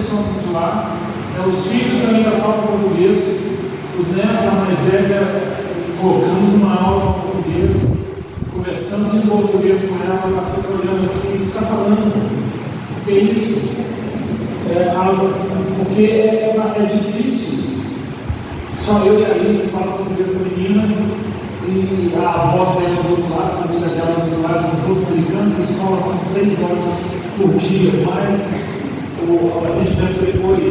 discussão muito lá, os filhos ainda falam português, os netos, a mais velha, colocamos uma aula em português, conversamos em português com ela, ela fica olhando assim, o que você está falando? O que é isso? Porque é difícil. Só eu e a Aline falam português com a menina, e a avó dela do outro lado, a família dela do outro lado, são todos americanos, as escolas são 6 horas por dia, mas o atendimento depois,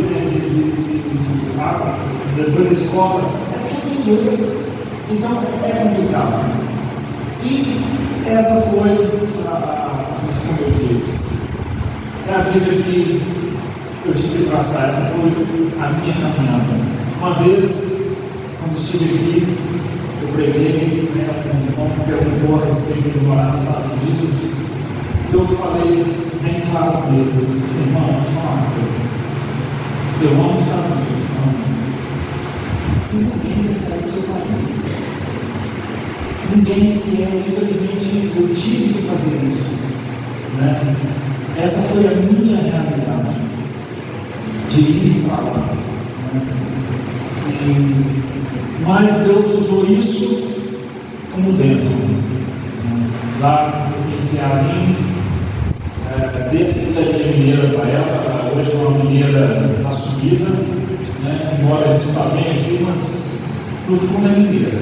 depois da escola, é tudo em inglês, então é complicado. E essa foi como eu disse, a vida que eu tive que passar, essa foi a minha caminhada. Uma vez, quando estive aqui, eu preguei, um irmão perguntou a respeito de morar nos Estados Unidos, e eu falei bem claro com ele, eu disse, irmão, vou te falar uma coisa, eu amo os Estados Unidos, e ninguém quer sair do seu país, ninguém quer, infelizmente, eu tive que fazer isso, né? Essa foi a minha realidade, de ir para lá, né? Mas Deus usou isso como bênção. Lá eu conheci a Aline, desde da minha mineira para ela, hoje é uma mineira assumida, né? Embora a gente está bem aqui, mas no fundo é mineira.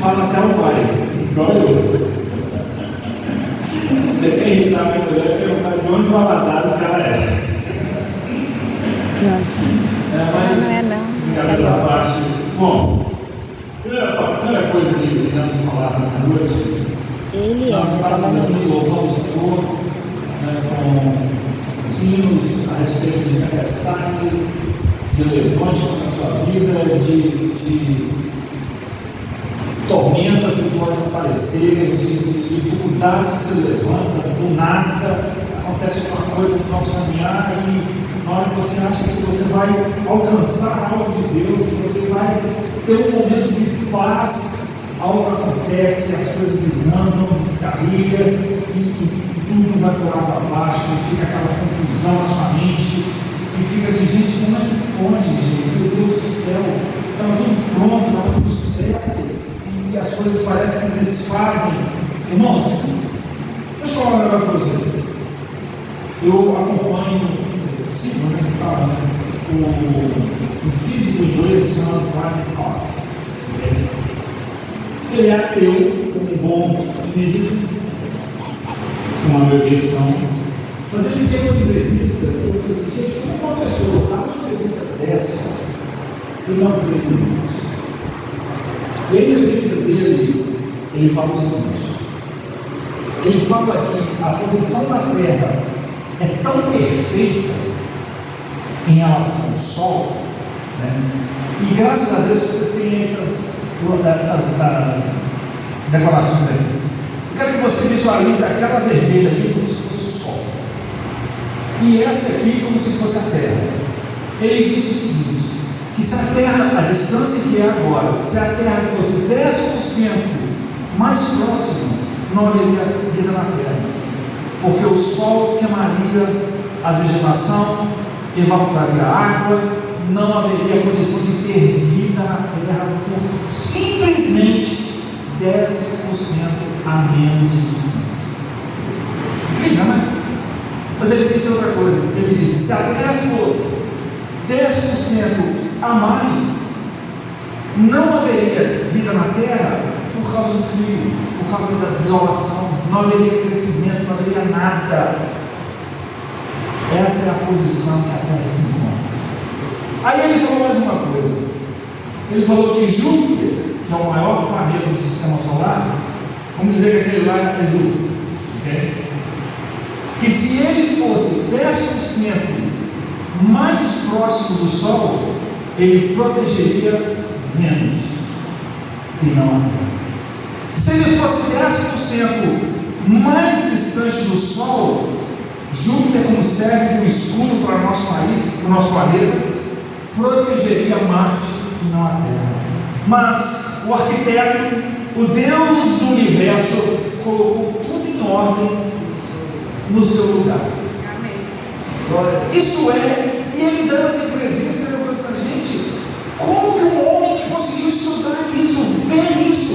Fala até o pai, igual eu. Você quer irritar a minha mulher, perguntar de onde Valadares ela é. Mas, não é não. Brincadeira à parte. Bom, primeira coisa que queremos falar nessa noite, nós estávamos aqui louvando o Senhor, com os hinos a respeito de tempestades, de levante na sua vida, de tormentas que podem aparecer, de dificuldades que se levantam, do nada acontece uma coisa no nosso caminhar e na hora que você acha que você vai alcançar algo de Deus, que você vai ter um momento de paz, algo acontece, as coisas desandam, descarrilha, e tudo vai por água abaixo, e fica aquela confusão na sua mente, e fica assim, gente, como é que pode, gente? Meu Deus do céu, estava tudo pronto, estava tudo certo, e as coisas parecem que desfazem. Irmãos, deixa eu falar um negócio para você. Eu acompanho, sigo, o físico inglês chamado Brian Cox. Ele é ateu, um bom físico, uma eleição, mas ele tem uma entrevista, eu falei assim, gente, como uma pessoa dá uma entrevista dessa, eu não acredito nisso. E a entrevista dele, ele fala o seguinte, ele fala que a posição da Terra é tão perfeita em relação ao Sol, né? E graças a Deus vocês têm essas declarações aí. Eu quero que você visualize aquela vermelha ali como se fosse o Sol, e essa aqui como se fosse a Terra. Ele disse o seguinte, que se a Terra, a distância que é agora, se a Terra fosse 10% mais próxima, não haveria vida na Terra, porque o Sol queimaria a vegetação, evaporaria a água, não haveria condição de ter vida na Terra por simplesmente 10% a menos de distância. Incrível, né? Mas ele disse outra coisa, ele disse, se a Terra for 10% a mais, não haveria vida na Terra por causa do frio, por causa da desolação, não haveria crescimento, não haveria nada. Essa é a posição que a Terra se encontra. Aí ele falou mais uma coisa, ele falou que Júpiter, que é o maior planeta do sistema solar, vamos dizer que aquele lá é Júpiter, okay? Que se ele fosse 10% mais próximo do Sol, ele protegeria Vênus e não a Terra. Se ele fosse 10% mais distante do Sol, Júpiter, como serve de um escudo para o nosso país, para o nosso planeta, protegeria Marte e não a Terra. Mas o arquiteto, o Deus do universo, colocou tudo em ordem no seu lugar. Isso é, e ele dando essa entrevista, ele falou assim, gente, como que um homem que conseguiu estudar isso, ver isso,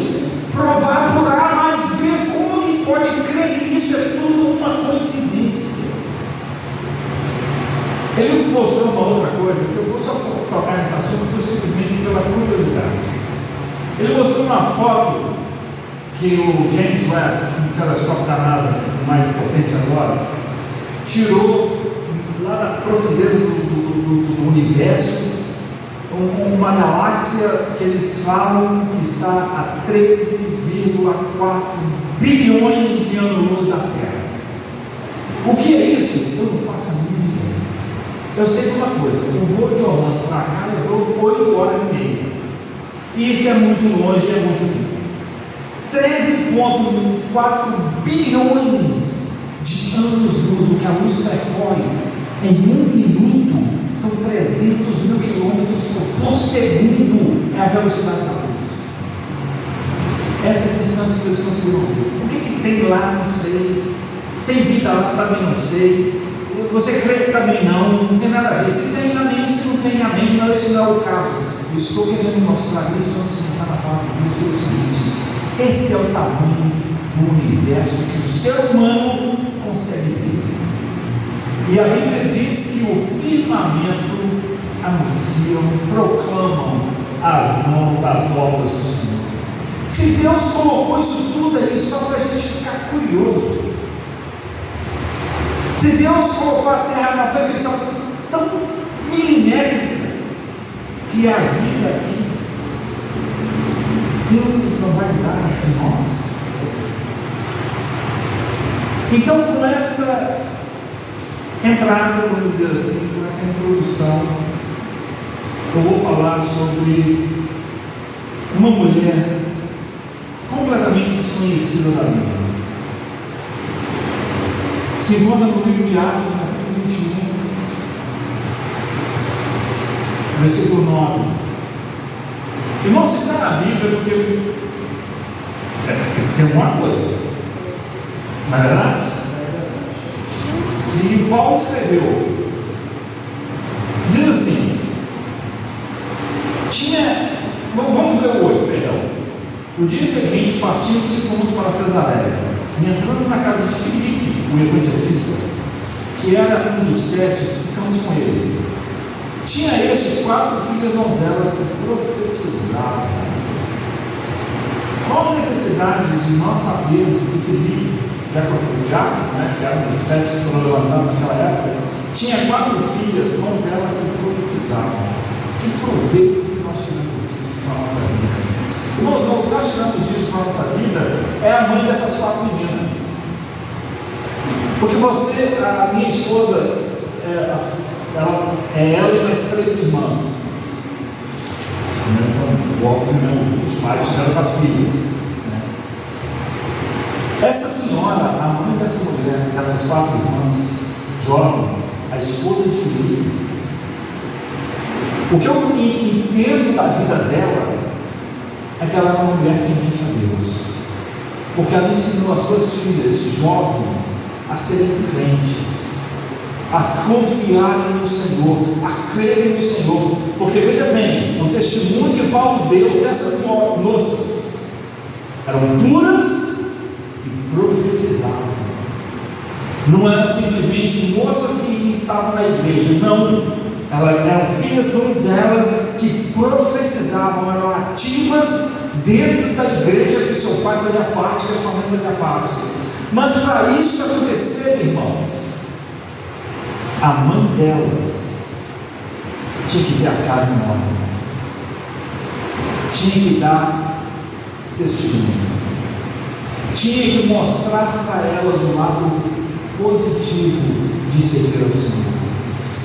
provar por A mais B, como que pode crer que isso é tudo uma coincidência? Ele mostrou uma outra coisa, que eu vou só tocar nesse assunto simplesmente pela curiosidade. Ele mostrou uma foto que o James Webb, um telescópio da NASA, o mais potente agora, tirou lá da profundeza do universo, uma galáxia que eles falam que está a 13,4 bilhões de anos-luz da Terra. O que é isso? Eu não faço a mínima ideia. Eu sei de uma coisa, o voo de Orlando para cá levou 8 horas e meia. E isso é muito longe e é muito tempo. 13,4 bilhões de anos-luz, o que a luz percorre em 1 minuto, são 300 mil quilômetros por segundo, é a velocidade da luz. Essa é a distância que eles conseguiram ver. O que tem lá, não sei. Se tem vida lá, também não sei. Você crê que também não tem nada a ver. Se tem amém, se não tem amém, não, esse não é o caso. Eu estou querendo mostrar isso antes de entrar na palavra de Deus, pelo seguinte: esse é o tamanho do universo que o ser humano consegue ver. E a Bíblia diz que o firmamento anunciam, proclamam as mãos, as obras do Senhor. Se Deus colocou isso tudo aí só para a gente ficar curioso, se Deus colocou a terra na perfeição tão milimétrica que é a vida aqui, Deus não vai dar de nós. Então, com essa entrada, vamos dizer assim, com essa introdução, eu vou falar sobre uma mulher completamente desconhecida da Bíblia. Se encontra no livro de Atos, no capítulo 21, versículo 9. Irmão, se está na Bíblia, porque tem uma coisa, não é verdade? Se Paulo escreveu, diz assim, vamos ver o 8, perdão. O dia seguinte partimos e fomos para Cesareia, e entrando na casa de Filipe, o evangelista, que era um dos 7, ficamos com ele. Tinha este 4 filhas donzelas que profetizavam. Qual a necessidade de nós sabermos que Filipe, que era um dos 7 que foram levantados naquela época, tinha 4 filhas donzelas que profetizavam? Que proveito que nós tiramos disso para a nossa vida? Irmãos, o que nós tiramos disso para a nossa vida é a mãe dessas 4 meninas. Porque a minha esposa, ela e mais 3 irmãs. Então, óbvio, os pais tiveram 4 filhos. Essa senhora, a mãe dessa mulher, dessas 4 irmãs jovens, a esposa de Filipe, o que eu entendo da vida dela é que ela era uma mulher temente a Deus, porque ela ensinou as suas filhas jovens a serem crentes, a confiarem no Senhor, a crerem no Senhor. Porque veja bem, o testemunho que Paulo deu dessas moças eram puras e profetizavam. Não eram simplesmente moças que estavam na igreja, não. Elas eram filhas donzelas que profetizavam, eram ativas dentro da igreja que seu pai fazia parte, que a sua mãe fazia parte. Mas para isso acontecer, irmãos, a mãe delas tinha que ter a casa em ordem, tinha que dar testemunho, tinha que mostrar para elas o lado positivo de servir ao Senhor,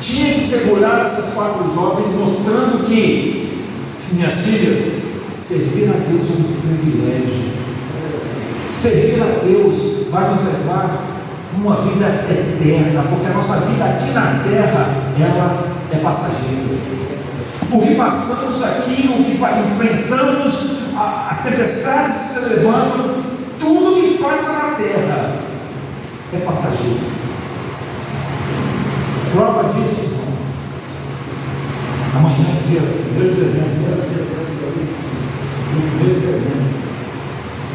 tinha que segurar essas 4 jovens, mostrando que, minhas filhas, servir a Deus é um privilégio. Servir a Deus vai nos levar para uma vida eterna, porque a nossa vida aqui na terra, ela é passageira. O que passamos aqui, o que enfrentamos, as tempestades que se levantam, tudo que passa na terra é passageiro. Prova disso, irmãos. Amanhã, dia 1º de dezembro,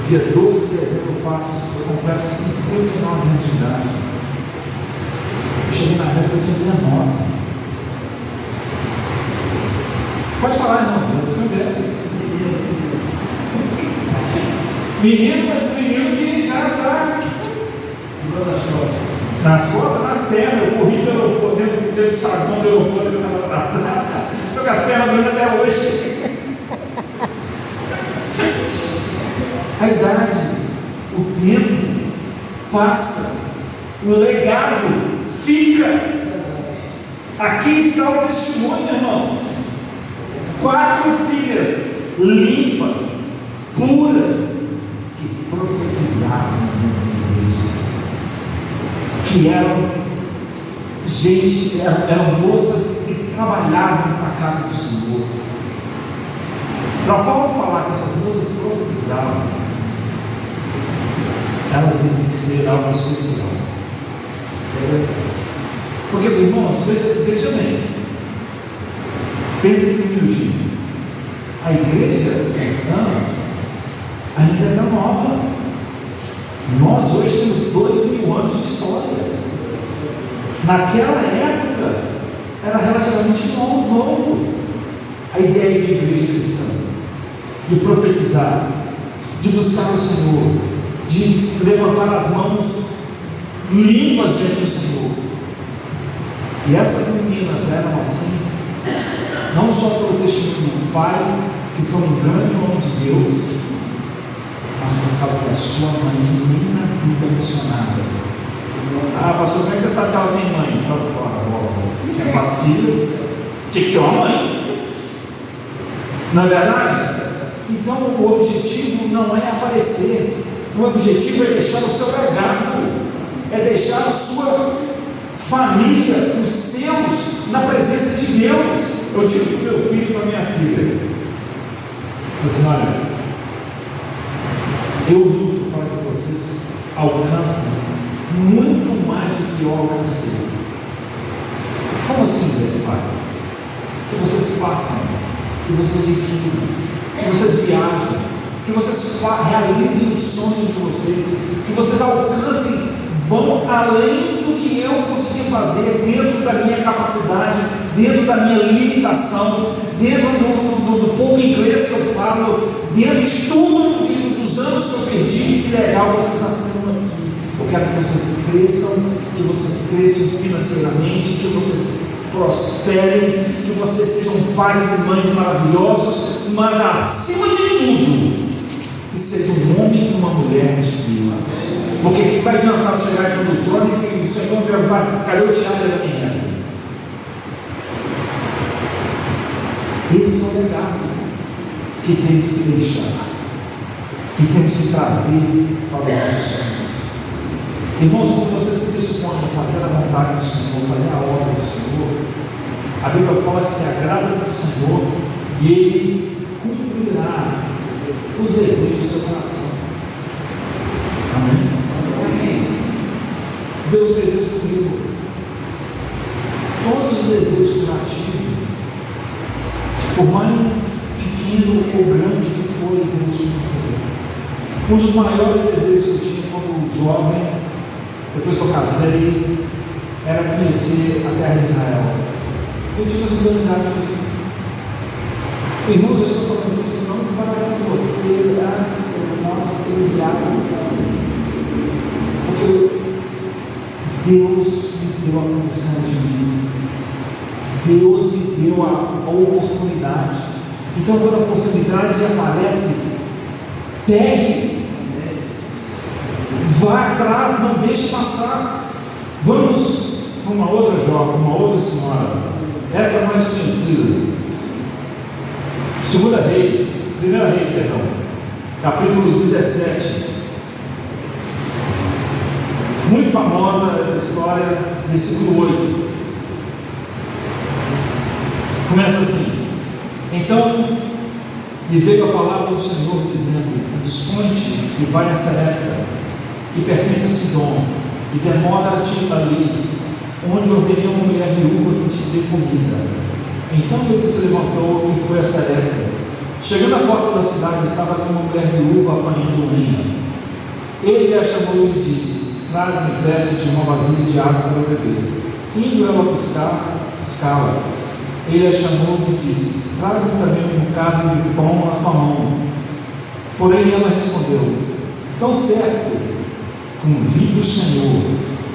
dia 12 de dezembro eu completo 59 anos de idade. Eu cheguei na época eu tinha 19. Pode falar, irmão, eu estou velho. Menino, mas menino que já está nas costas, na perna. Eu corri pelo aeroporto, dentro do saguão do aeroporto, estou com as pernas doendo até hoje. A idade, o tempo passa, o legado fica. Aqui está o testemunho, irmãos. 4 filhas limpas, puras, que profetizavam na igreja, que eram gente, eram moças que trabalhavam para a casa do Senhor. Para Paulo falar que essas moças profetizavam, elas deviam ser algo especial. Porque, irmãos, veja bem, pensa aqui um minutinho. A igreja cristã ainda é nova. Nós hoje temos 2000 anos de história. Naquela época era relativamente novo a ideia de igreja cristã, de profetizar, de buscar o Senhor, de levantar as mãos limpas diante do Senhor. E essas meninas eram assim, não só pelo testemunho do pai, que foi um grande homem de Deus, mas por causa da sua mãe, que nem na Bíblia mencionada. Ah, pastor, como é que você sabe que ela tem mãe? Tinha 4 filhos, tinha que ter uma mãe. Não é verdade? Então o objetivo não é aparecer, o objetivo é deixar o seu legado, é deixar a sua família, os seus, na presença de Deus. Eu digo para o meu filho e para a minha filha, assim, olha, eu luto para que vocês alcancem muito mais do que eu alcancei. Como assim, pai? Que vocês façam, que vocês adquiram, que vocês viajem, que vocês realizem os sonhos de vocês, que vocês alcancem, vão além do que eu consegui fazer, dentro da minha capacidade, dentro da minha limitação, dentro do pouco inglês que eu falo, dentro de tudo dos anos que eu perdi. Que legal vocês nasceram aqui. Eu quero que vocês cresçam financeiramente, que vocês prosperem, que vocês sejam pais e mães maravilhosos, mas acima de tudo, que seja um homem e uma mulher de Deus. Porque o que vai adiantar eu chegar aqui no trono e o Senhor perguntar: cadê o teatro da minha era? Esse é o legado que temos que deixar, que temos que trazer para o nosso Senhor. Irmãos, quando você se dispõe a fazer a vontade do Senhor, fazer a obra do Senhor, a Bíblia fala que se agrada do Senhor e Ele cumprirá os desejos do seu coração. Amém? Amém. Deus fez isso comigo. Todos os desejos que eu já tive, por mais pequeno ou grande que for, Deus me concedeu. Um dos maiores desejos que eu tinha quando jovem, depois que eu casei, era conhecer a terra de Israel. Eu tive essa oportunidade de ir. Irmãos, eu estou falando isso não para que você nossa, enviado, porque Deus me deu a condição de ir. Deus me deu a oportunidade. Então, quando a oportunidade aparece, pegue. Vá atrás, não deixe passar. Vamos para uma outra jovem, uma outra senhora, essa é mais conhecida. Primeira Reis, capítulo 17. Muito famosa essa história, versículo 8. Começa assim: então me veio a palavra do Senhor dizendo: dispõe-te e vai a Sarepta, que pertence a Sidom, e demora-te ali, onde ordenei a uma mulher viúva que te dê comida. Então ele se levantou e foi a Sarepta. Chegando à porta da cidade, estava ali uma mulher viúva apanhando lenha. Ele a chamou e lhe disse: traz-me depressa uma vasilha de água para beber. Indo ela buscá-la, ele a chamou e lhe disse: traz-me também um bocado de pão na tua mão. Porém ela respondeu: tão certo como vive o Senhor,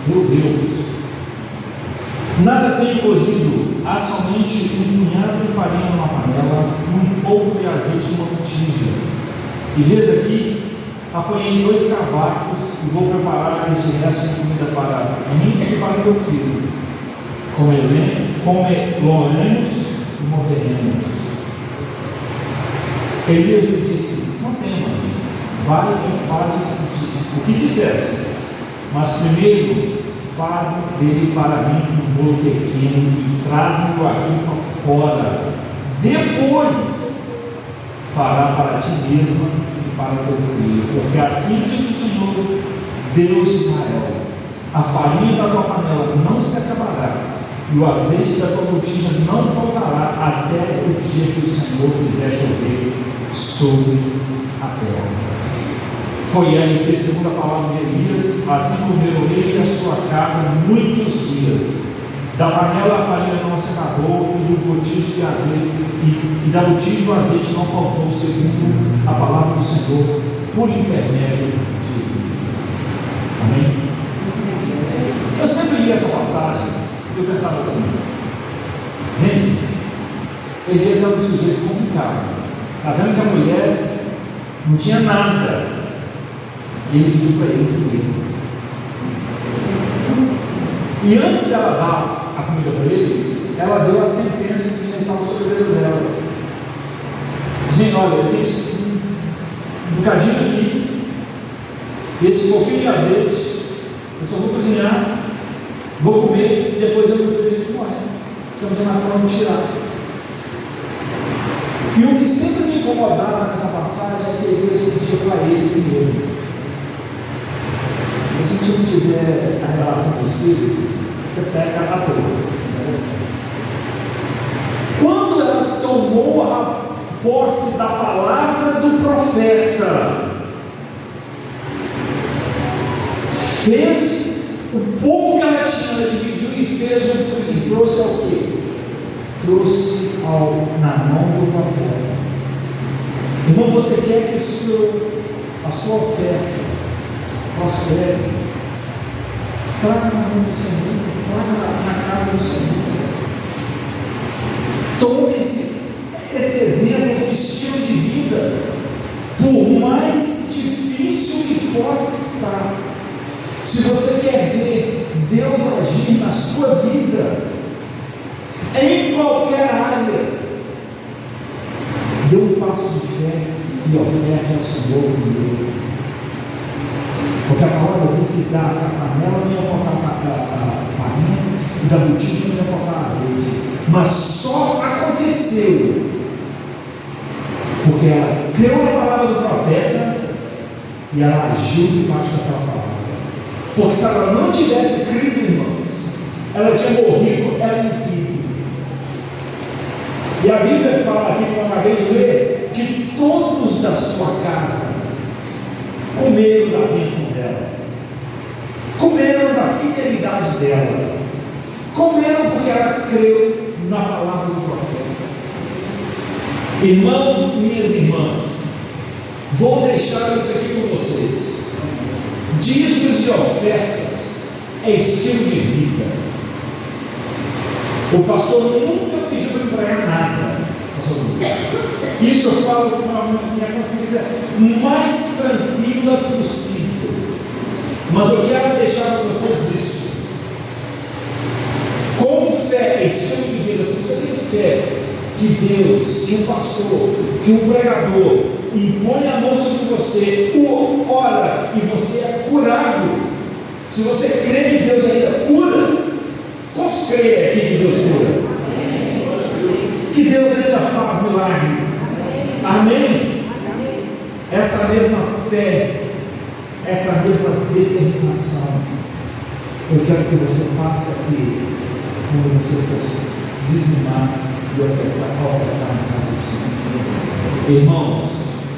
meu Deus, nada tenho cozido, há somente um punhado de farinha numa panela, um pouco de azeite numa botija. E vês aqui, apanhei 2 cavacos e vou preparar esse resto de comida para mim e para meu filho. Comeremos e morreremos. Elias lhe disse: não temas, vai e faz o que disseste, mas primeiro faze dele para mim um bolo pequeno e traz-me-o aqui para fora. Depois fará para ti mesma e para teu filho, porque assim diz o Senhor, Deus de Israel: a farinha da tua panela não se acabará, e o azeite da tua botija não faltará, até o dia que o Senhor fizer chover sobre a terra. Foi ele que fez segundo a palavra de Elias, assim comeram ele e a sua casa muitos dias. Da panela a farinha não se acabou, e do botija de azeite, e da botija do azeite não faltou, segundo a palavra do Senhor, por intermédio de Elias. Amém? Eu sempre li essa passagem e eu pensava assim: gente, Elias é um sujeito complicado. Está vendo que a mulher não tinha nada, e ele pediu para ele comer. E antes dela dar a comida para ele, ela deu a sentença que já estava sobre o dedo dela. Gente, olha, eu tenho um bocadinho aqui, esse pouquinho de azeite, eu só vou cozinhar, vou comer e depois eu vou ter que morrer, porque eu não tenho nada para não tirar. E o que sempre me incomodava nessa passagem é que Elias pedia para ele primeiro. Se a gente não tiver a relação com o Espírito, você peca à toa. Quando ela tomou a posse da palavra do profeta, fez o pouco que ela tinha, ela dividiu e fez e trouxe ao quê? Trouxe na mão do profeta. Irmão, você quer que a sua oferta prospere? Traga na mão do Senhor, traga na casa do Senhor. Tome esse exemplo do estilo de vida, por mais difícil que possa estar. Se você quer ver Deus agir na sua vida, em qualquer área, dê um passo de fé e oferte ao Senhor primeiro. Porque a palavra diz que da panela não ia faltar a farinha e da botija não ia faltar azeite. Mas só aconteceu porque ela creu na palavra do profeta e ela agiu debaixo daquela palavra. Porque se ela não tivesse crido, irmãos, ela tinha morrido, ela e o filho. E a Bíblia fala aqui, como eu acabei de ler, que todos da sua casa comeram da bênção dela, comeram da fidelidade dela, comeram porque ela creu na palavra do profeta. Irmãos e minhas irmãs, vou deixar isso aqui com vocês. Dízimos e ofertas é estilo de vida. O pastor nunca pediu para empregar nada. Isso eu falo com a minha consciência mais tranquila possível. Mas eu quero deixar para vocês isso. Como fé, estilo de vida, se você tem fé que Deus, que um pastor, que um pregador impõe a mão sobre você, ora e você é curado, se você crê que Deus ainda cura, quantos creem aqui que Deus cura? Que Deus ainda faz milagre? Amém? Essa mesma fé, essa mesma determinação Eu quero que você passe aqui, quando você fosse dizimar e ofertar na casa do Senhor. Irmãos,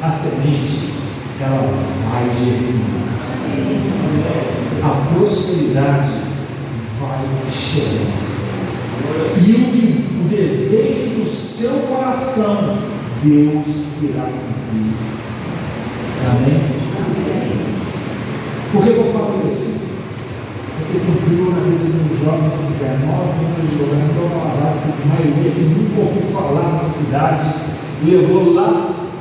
a semente, ela vai germinar. A prosperidade vai chegar. E o desejo do seu coração, Deus irá cumprir. Amém? Por que eu falo isso? Porque cumpriu na vida de um jovem de 19 anos de governador Malavasca, de maioria que nunca ouviu falar dessa cidade, levou lá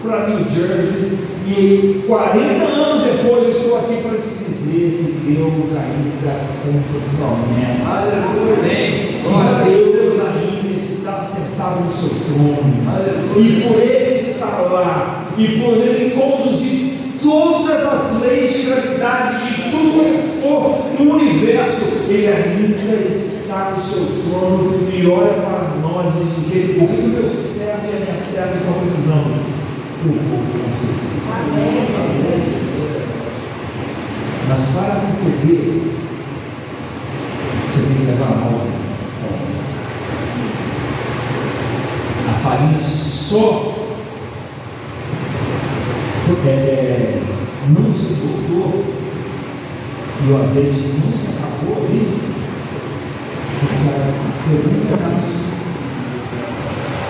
para New Jersey, e 40 anos depois eu estou aqui para te dizer que Deus ainda cumpre promessas. Aleluia! Que Deus ainda está sentado no seu trono. Aleluia. E por Ele estar lá, e por Ele conduzir todas as leis de gravidade, de tudo que for no universo, Ele ainda está no seu trono e olha para nós e diz: o que o meu servo e a minha serva estão precisando? Eu vou conseguir. Mas para receber, você tem que levar a mão. A farinha só não se esgotou e o azeite não se acabou ali, porque a pergunta está assim: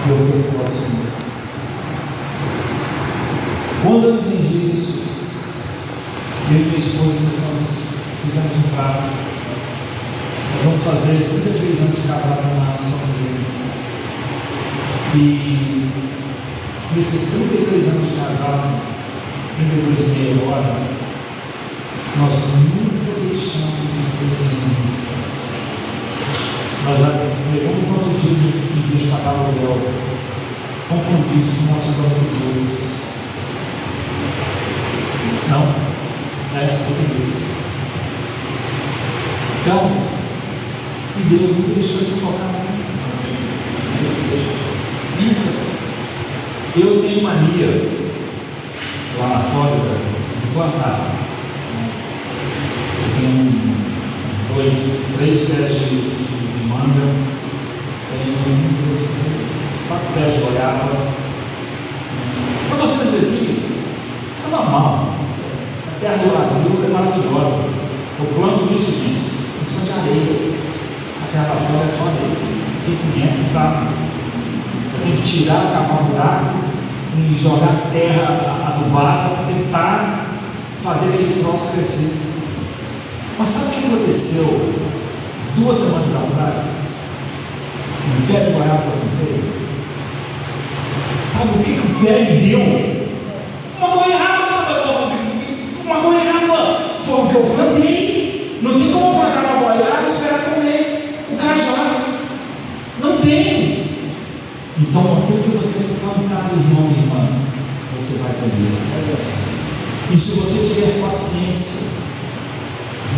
eu vou para o próximo. Quando eu entendi isso, eu e minha esposa fizemos um prato. Nós vamos fazer 33 anos de casado em março, e nesses 33 anos de casado, 32 e meia hora, nós nunca deixamos de ser dizimistas. Nós já levamos nosso filho de Deus para o aluguel, concluídos com nossos aluguéis. Não, português. Então, e Deus nunca deixou de focar nunca. Eu tenho mania lá na Flórida de plantar. Eu tenho 3 pés de manga, tenho 4 pés de goiaba. Para vocês aqui, isso é normal. A terra do Brasil é maravilhosa. Eu planto isso, gente, em cima de areia. A terra da Flórida é só areia. Quem conhece sabe. Eu tenho que tirar, tapar um buraco e jogar terra adubada para tentar fazer aquele troço crescer. Mas sabe o que aconteceu 2 semanas atrás? No pé de goiaba que eu plantei? Sabe o que o pé me deu? Uma goiaba! Foi o que eu plantei. Não tem como plantar uma goiaba e esperar comer o cajado. Não tem. Então, aquilo que você plantar, irmão e irmã, você vai colher. E se você tiver paciência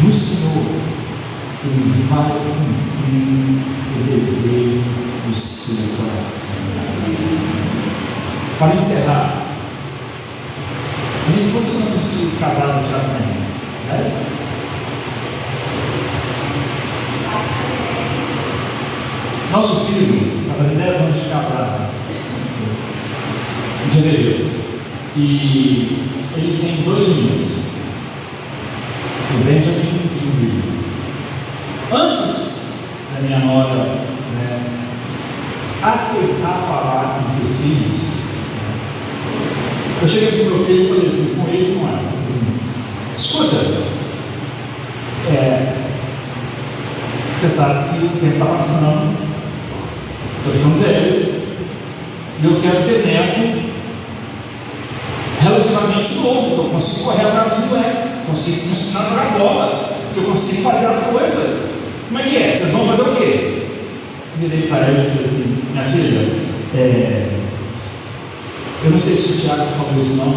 no Senhor, Ele vai cumprir o desejo do seu coração. Para encerrar, quantos anos de casado já tem? 10? Nosso filho vai fazer 10 anos de casado em fevereiro. E ele tem 2 meninos, o Benjamin e o Will. Antes da minha nora aceitar falar em ter filhos, eu cheguei para o meu filho e falei assim, com ele não é. Escuta, você sabe que o tempo está passando, estou ficando velho, e eu quero ter neto relativamente novo, que eu consigo correr atrás do moleque, consigo ensinar a jogar bola, que eu consigo fazer as coisas. Como é que é? Vocês vão fazer o quê? Virei para ela e falei assim, minha filha, eu não sei se o Thiago falou isso não,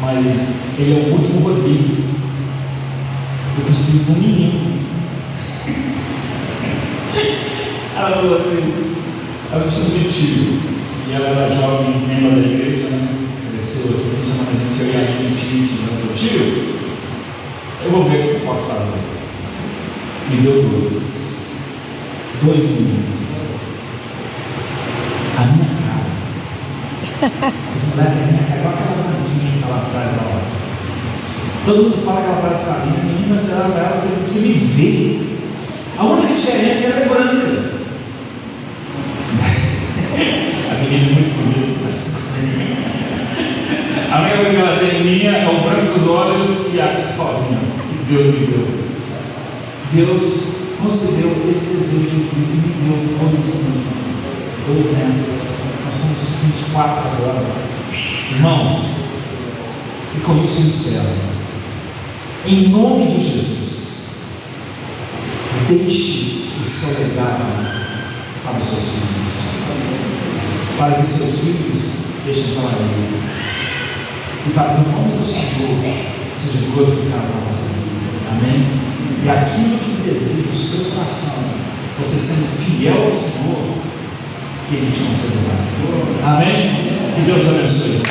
mas ele é o último Rodrigues. Eu preciso de um menino. Ela falou assim, ela tinha um tio, e ela era jovem, membro da igreja, né? Cresceu assim, chamando a gente, eu e a minha tio, eu vou ver o que eu posso fazer. Me deu dois meninos. A minha cara. Essa mulher é a minha cara, igual aquela bandinha que está lá atrás. Ó. Todo mundo fala que ela parece com a minha. A menina, você olha para ela, você me vê. A única diferença é que ela é branca. A menina é muito bonita. A única coisa que ela tem em minha é o branco dos olhos e as escolinhas que Deus me deu. Deus concedeu esse desejo e me deu dois netos. Nós somos uns 4 agora. Irmãos, e com isso eu encerro. Em nome de Jesus, deixe o seu legado para os seus filhos, para que seus filhos deixem para eles, e para que o nome do Senhor seja glorificado na nossa vida. Amém? E aquilo que deseja o seu coração, você sendo fiel ao Senhor, que Ele te concederá. Amém? Que Deus abençoe.